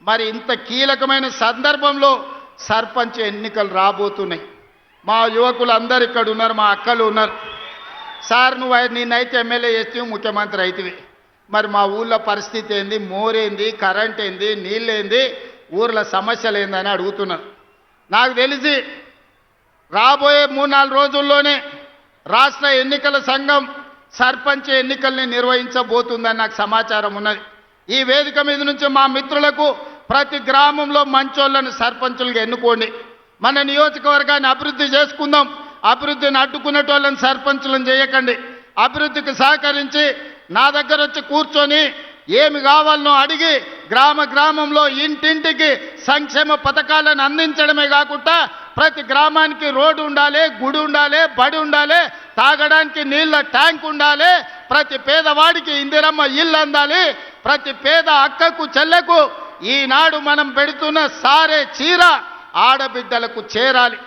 మరి ఇంత కీలకమైన సందర్భంలో సర్పంచ్ ఎన్నికలు రాబోతున్నాయి. మా యువకులు అందరు ఇక్కడ ఉన్నారు, మా అక్కలు ఉన్నారు. సార్ నిన్నైతే ఎమ్మెల్యే చేస్తే ముఖ్యమంత్రి అవుతుంది, మరి మా ఊళ్ళో పరిస్థితి ఏంది, మోరేంది, కరెంట్ ఏంది, నీళ్ళేంది, ఊర్ల సమస్యలు ఏందని అడుగుతున్నారు. నాకు తెలిసి రాబోయే 3-4 రోజుల్లోనే రాష్ట్ర ఎన్నికల సంఘం సర్పంచ్ ఎన్నికల్ని నిర్వహించబోతుందని నాకు సమాచారం ఉన్నది. ఈ వేదిక మీద నుంచి మా మిత్రులకు ప్రతి గ్రామంలో మంచోళ్ళను సర్పంచులుగా ఎన్నుకోండి. మన నియోజకవర్గాన్ని అభివృద్ధి చేసుకుందాం. అభివృద్ధిని అడ్డుకునేటోళ్ళని సర్పంచులను చేయకండి. అభివృద్ధికి సహకరించి నా దగ్గర వచ్చి కూర్చొని ఏమి కావాలనో అడిగి గ్రామంలో ఇంటింటికి సంక్షేమ పథకాలను అందించడమే కాకుండా ప్రతి గ్రామానికి రోడ్డు ఉండాలి, గుడి ఉండాలి, బడి ఉండాలి, తాగడానికి నీళ్ళ ట్యాంక్ ఉండాలి, ప్రతి పేదవాడికి ఇందిరమ్మ ఇల్లు అందాలి, ప్రతి పేద అక్కకు చెల్లెకు ఈనాడు మనం పెడుతున్న సారే చీర ఆడబిడ్డలకు చేరాలి.